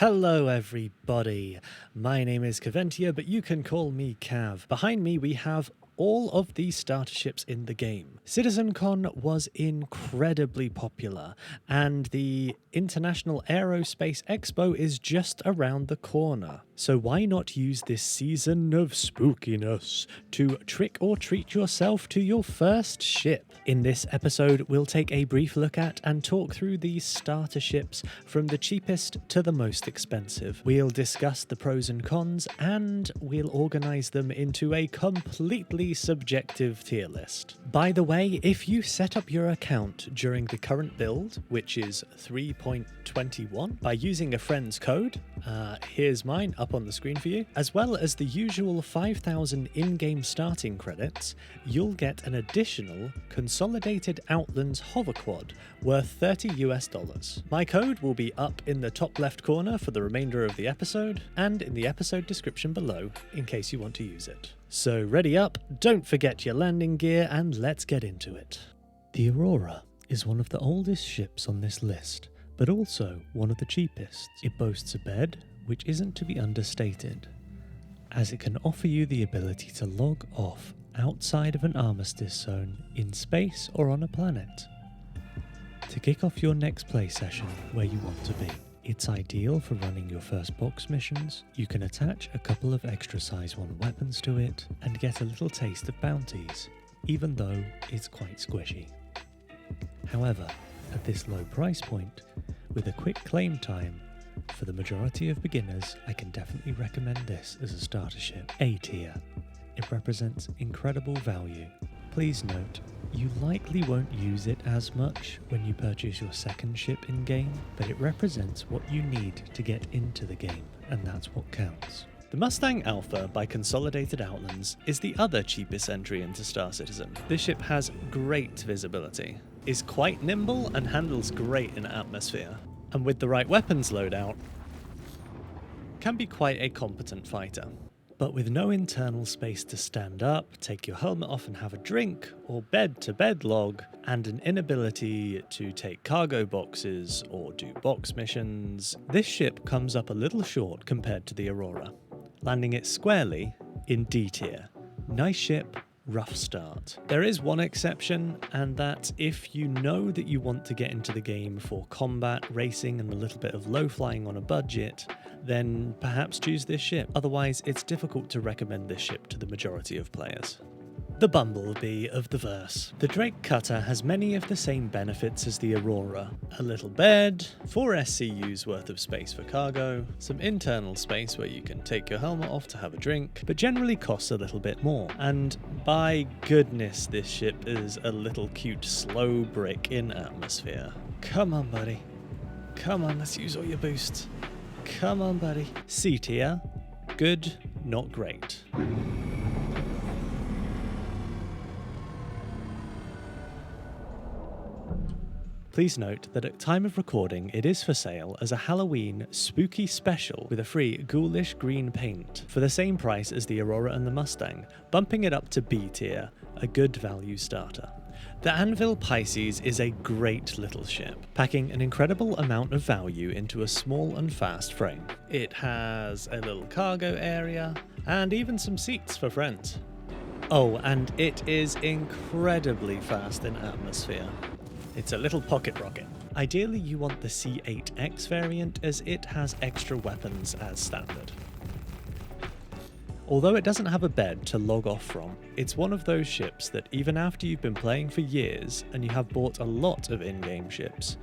Hello everybody, my name is Caventia, but you can call me Cav. Behind me we have all of the starter ships in the game. CitizenCon was incredibly popular, and the International Aerospace Expo is just around the corner. So why not use this season of spookiness to trick or treat yourself to your first ship? In this episode, we'll take a brief look at and talk through these starter ships from the cheapest to the most expensive. We'll discuss the pros and cons, and we'll organize them into a completely subjective tier list. By the way, if you set up your account during the current build, which is 3.21, by using a friend's code, here's mine up on the screen for you, as well as the usual 5,000 in-game starting credits, you'll get an additional Consolidated Outlands HOVERQUAD worth $30 US. My code will be up in the top left corner for the remainder of the episode, and in the episode description below in case you want to use it. So ready up, don't forget your landing gear, and let's get into it. The Aurora is one of the oldest ships on this list, but also one of the cheapest. It boasts a bed, which isn't to be understated, as it can offer you the ability to log off outside of an armistice zone in space or on a planet to kick off your next play session where you want to be. It's ideal for running your first box missions. You can attach a couple of extra size 1 weapons to it and get a little taste of bounties, even though it's quite squishy. However, at this low price point, with a quick claim time, for the majority of beginners, I can definitely recommend this as a starter ship. A tier. It represents incredible value. Please note, you likely won't use it as much when you purchase your second ship in-game, but it represents what you need to get into the game, and that's what counts. The Mustang Alpha by Consolidated Outlands is the other cheapest entry into Star Citizen. This ship has great visibility, is quite nimble, and handles great in atmosphere. And with the right weapons loadout, can be quite a competent fighter. But with no internal space to stand up, take your helmet off and have a drink, or bed-to-bed log, and an inability to take cargo boxes or do box missions, this ship comes up a little short compared to the Aurora, landing it squarely in D tier. Nice ship, rough start. There is one exception, and that's if you know that you want to get into the game for combat, racing, and a little bit of low flying on a budget, then perhaps choose this ship. Otherwise, it's difficult to recommend this ship to the majority of players. The Bumblebee of the verse. The Drake Cutter has many of the same benefits as the Aurora. A little bed, 4 SCUs worth of space for cargo, some internal space where you can take your helmet off to have a drink, but generally costs a little bit more. And by goodness, this ship is a little cute slow brick in atmosphere. Come on, buddy. Come on, let's use all your boosts. Come on, buddy. C tier. Good, not great. Please note that at time of recording it is for sale as a Halloween spooky special with a free ghoulish green paint for the same price as the Aurora and the Mustang, bumping it up to B tier, a good value starter. The Anvil Pisces is a great little ship, packing an incredible amount of value into a small and fast frame. It has a little cargo area, and even some seats for friends. Oh, and it is incredibly fast in atmosphere. It's a little pocket rocket. Ideally you want the C8X variant as it has extra weapons as standard. Although it doesn't have a bed to log off from, it's one of those ships that even after you've been playing for years and you have bought a lot of in-game ships,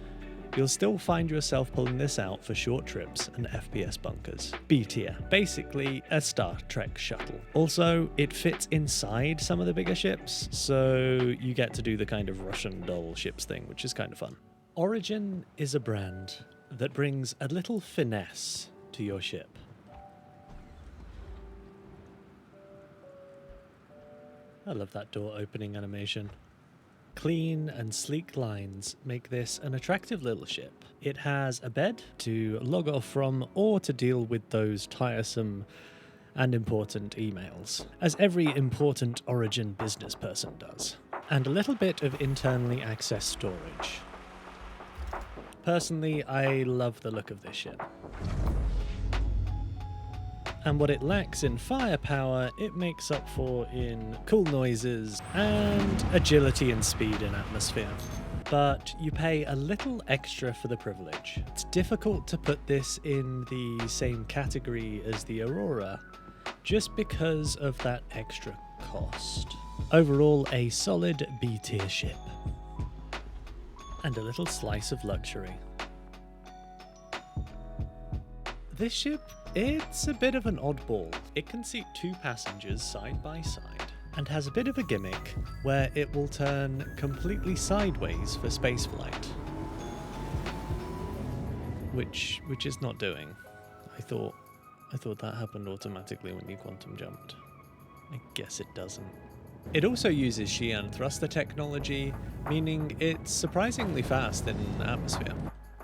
you'll still find yourself pulling this out for short trips and FPS bunkers. B tier, basically a Star Trek shuttle. Also, it fits inside some of the bigger ships, so you get to do the kind of Russian doll ships thing, which is kind of fun. Origin is a brand that brings a little finesse to your ship. I love that door opening animation. Clean and sleek lines make this an attractive little ship. It has a bed to log off from or to deal with those tiresome and important emails, as every important Origin business person does, and a little bit of internally accessed storage. Personally, I love the look of this ship. And what it lacks in firepower, it makes up for in cool noises and agility and speed in atmosphere. But you pay a little extra for the privilege. It's difficult to put this in the same category as the Aurora, just because of that extra cost. Overall, a solid B tier ship. And a little slice of luxury. This ship, it's a bit of an oddball. It can seat 2 passengers side by side, and has a bit of a gimmick where it will turn completely sideways for spaceflight. Which is not doing. I thought that happened automatically when you quantum jumped. I guess it doesn't. It also uses Xi'an thruster technology, meaning it's surprisingly fast in atmosphere.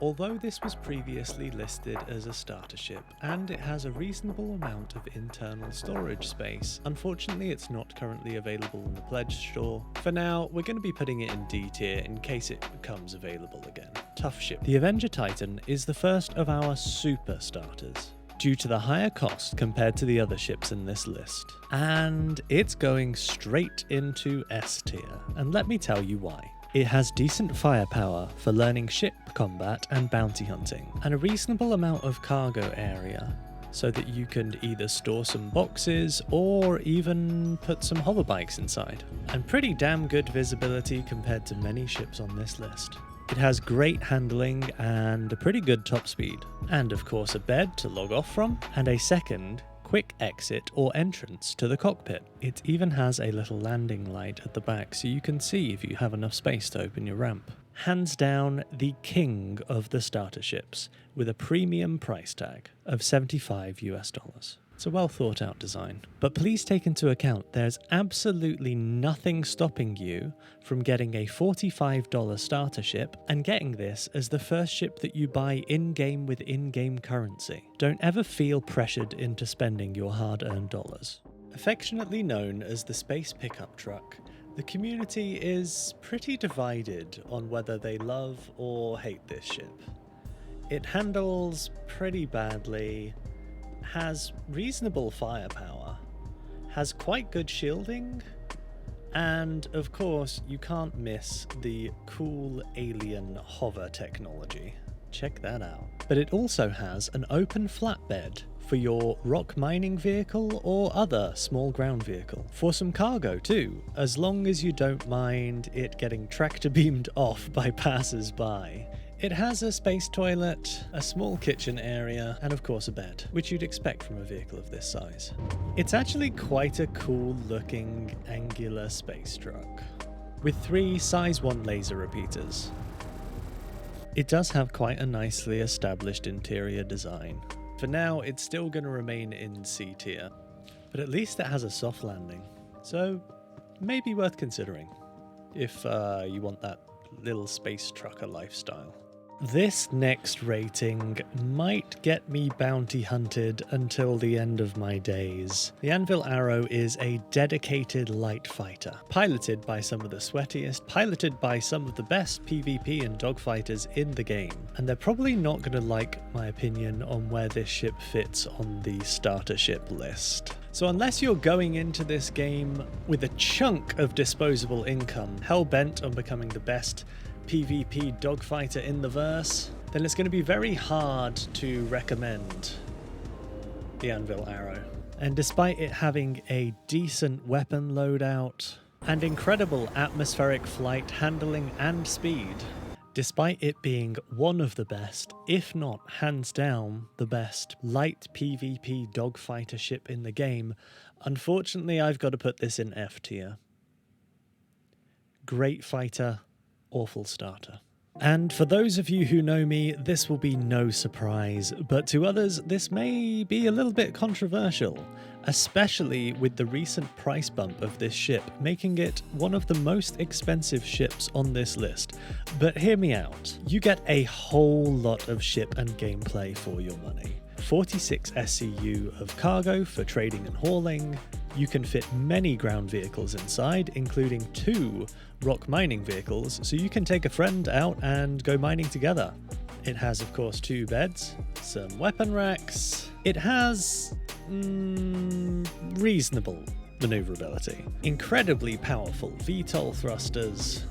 Although this was previously listed as a starter ship, and it has a reasonable amount of internal storage space, unfortunately it's not currently available in the pledge store. For now, we're going to be putting it in D tier in case it becomes available again. Tough ship. The Avenger Titan is the first of our super starters, due to the higher cost compared to the other ships in this list. And it's going straight into S tier, and let me tell you why. It has decent firepower for learning ship combat and bounty hunting, and a reasonable amount of cargo area, so that you can either store some boxes or even put some hover bikes inside. And pretty damn good visibility compared to many ships on this list. It has great handling and a pretty good top speed, and of course a bed to log off from, and a second quick exit or entrance to the cockpit. It even has a little landing light at the back so you can see if you have enough space to open your ramp. Hands down the king of the starter ships, with a premium price tag of $75 US. It's a well thought out design. But please take into account there's absolutely nothing stopping you from getting a $45 starter ship and getting this as the first ship that you buy in-game with in-game currency. Don't ever feel pressured into spending your hard-earned dollars. Affectionately known as the space pickup truck, the community is pretty divided on whether they love or hate this ship. It handles pretty badly, has reasonable firepower, has quite good shielding, and of course you can't miss the cool alien hover technology. Check that out. But it also has an open flatbed for your rock mining vehicle or other small ground vehicle. For some cargo too, as long as you don't mind it getting tractor beamed off by passers-by. It has a space toilet, a small kitchen area, and of course a bed, which you'd expect from a vehicle of this size. It's actually quite a cool looking angular space truck, with 3 size 1 laser repeaters. It does have quite a nicely established interior design. For now, it's still going to remain in C tier, but at least it has a soft landing, so maybe worth considering if you want that little space trucker lifestyle. This next rating might get me bounty hunted until the end of my days. The Anvil Arrow is a dedicated light fighter, piloted by some of the sweatiest, piloted by some of the best PvP and dogfighters in the game. And they're probably not going to like my opinion on where this ship fits on the starter ship list. So unless you're going into this game with a chunk of disposable income, hell-bent on becoming the best PvP dogfighter in the verse, then it's going to be very hard to recommend the Anvil Arrow. And despite it having a decent weapon loadout and incredible atmospheric flight handling and speed, despite it being one of the best, if not hands down the best light PvP dogfighter ship in the game, unfortunately I've got to put this in F tier. Great fighter, awful starter. And for those of you who know me, this will be no surprise, but to others this may be a little bit controversial, especially with the recent price bump of this ship, making it one of the most expensive ships on this list. But hear me out, you get a whole lot of ship and gameplay for your money. 46 SCU of cargo for trading and hauling. You can fit many ground vehicles inside, including 2 rock mining vehicles, so you can take a friend out and go mining together. It has, of course, 2 beds, some weapon racks. It has reasonable maneuverability. Incredibly powerful VTOL thrusters.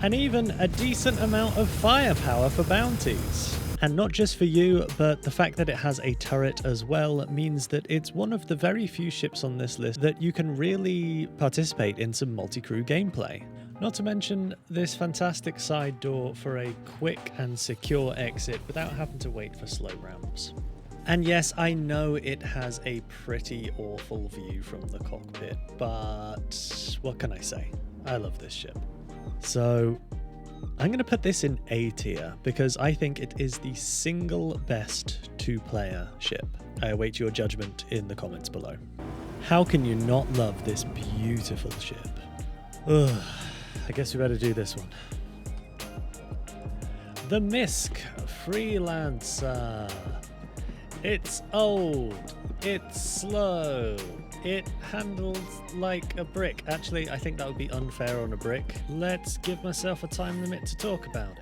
And even a decent amount of firepower for bounties. And not just for you, but the fact that it has a turret as well means that it's one of the very few ships on this list that you can really participate in some multi-crew gameplay. Not to mention this fantastic side door for a quick and secure exit without having to wait for slow ramps. And yes, I know it has a pretty awful view from the cockpit, but what can I say? I love this ship. So I'm going to put this in A tier because I think it is the single best two-player ship. I await your judgment in the comments below. How can you not love this beautiful ship? Ugh, I guess we better do this one. The Misk Freelancer. It's old. It's slow. It handles like a brick. Actually, I think that would be unfair on a brick. Let's give myself a time limit to talk about it.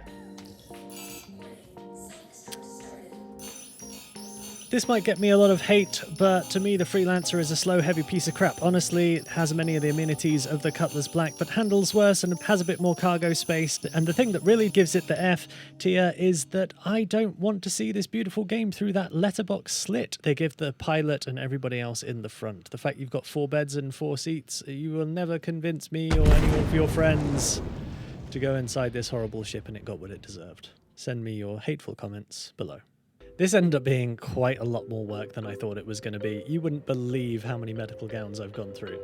This might get me a lot of hate, but to me the Freelancer is a slow, heavy piece of crap. Honestly, it has many of the amenities of the Cutlass Black, but handles worse and has a bit more cargo space. And the thing that really gives it the F tier is that I don't want to see this beautiful game through that letterbox slit they give the pilot and everybody else in the front. The fact you've got 4 beds and 4 seats, you will never convince me or any of your friends to go inside this horrible ship and it got what it deserved. Send me your hateful comments below. This ended up being quite a lot more work than I thought it was going to be. You wouldn't believe how many medical gowns I've gone through.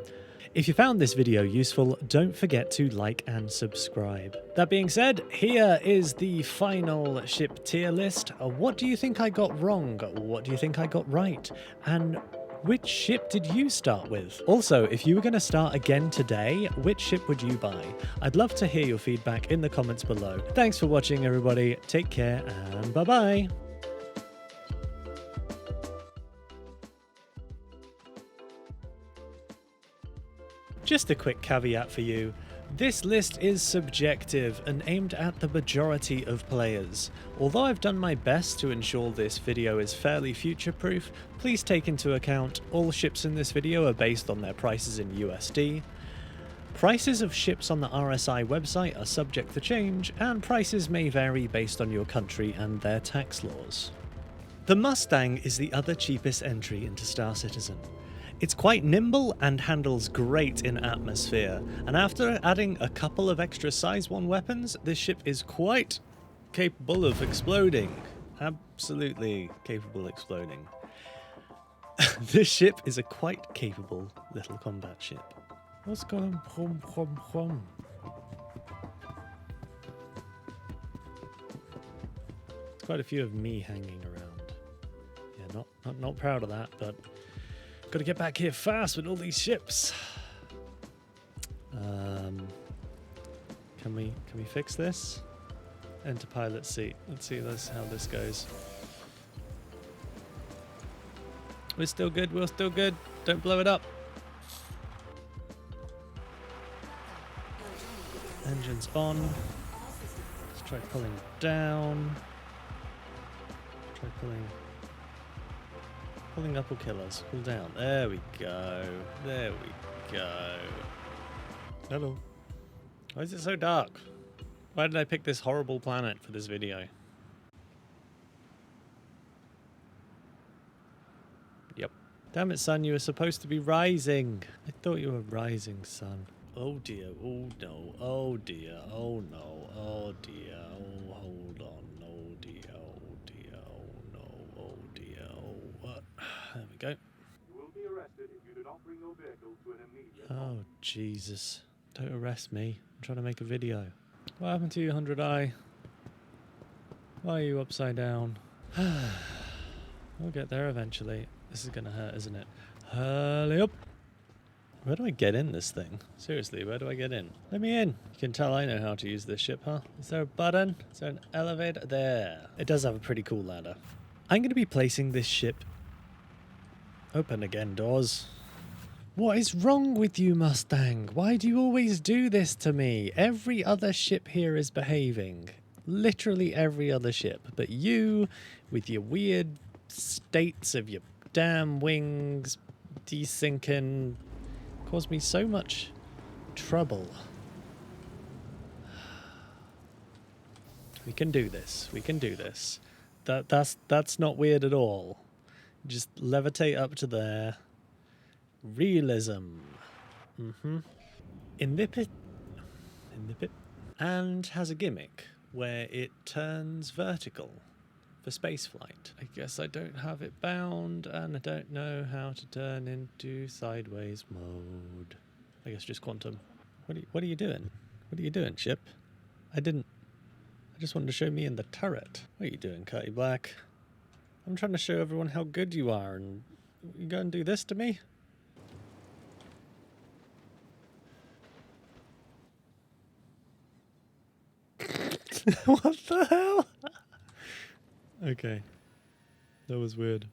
If you found this video useful, don't forget to like and subscribe. That being said, here is the final ship tier list. What do you think I got wrong? What do you think I got right? And which ship did you start with? Also, if you were going to start again today, which ship would you buy? I'd love to hear your feedback in the comments below. Thanks for watching, everybody. Take care and bye-bye. Just a quick caveat for you. This list is subjective and aimed at the majority of players. Although I've done my best to ensure this video is fairly future-proof, please take into account all ships in this video are based on their prices in USD. Prices of ships on the RSI website are subject to change, and prices may vary based on your country and their tax laws. The Mustang is the other cheapest entry into Star Citizen. It's quite nimble and handles great in atmosphere, and after adding a couple of extra size 1 weapons, this ship is quite capable of exploding. Absolutely capable of exploding. This ship is a quite capable little combat ship. What's going on? There's quite a few of me hanging around. Yeah, not proud of that, but got to get back here fast with all these ships. Can we fix this? Enter pilot seat. Let's see how this goes. We're still good. We're still good. Don't blow it up. Engines on. Let's try pulling down. Try pulling up will kill us. Pull down. There we go. There we go. Hello. Why is it so dark? Why did I pick this horrible planet for this video? Yep. Damn it, son. You were supposed to be rising. I thought you were rising, son. Oh dear. Oh no. Oh dear. Oh no. Oh dear. Oh, hold on. Oh dear. Oh dear. Oh no. Oh dear. Oh what? There we go. You will be arrested if you do not bring your vehicle to an immediate. Oh Jesus. Don't arrest me. I'm trying to make a video. What happened to you, 100i? Why are you upside down? We'll get there eventually. This is gonna hurt, isn't it? Hurry up! Where do I get in this thing? Seriously, where do I get in? Let me in! You can tell I know how to use this ship, huh? Is there a button? Is there an elevator? There! It does have a pretty cool ladder. I'm gonna be placing this ship... Open again, doors. What is wrong with you, Mustang? Why do you always do this to me? Every other ship here is behaving. literally every other ship. But you, with your weird states of your damn wings desinking, caused me so much trouble. We can do this. We can do this. That's not weird at all. Just levitate up to there. Realism. Invipit. And has a gimmick where it turns vertical for spaceflight. I guess I don't have it bound, and I don't know how to turn into sideways mode. I guess just quantum. What are you doing? What are you doing, ship? I just wanted to show me in the turret. What are you doing, Cutlass Black? I'm trying to show everyone how good you are, and you go and do this to me? What the hell? Okay. That was weird.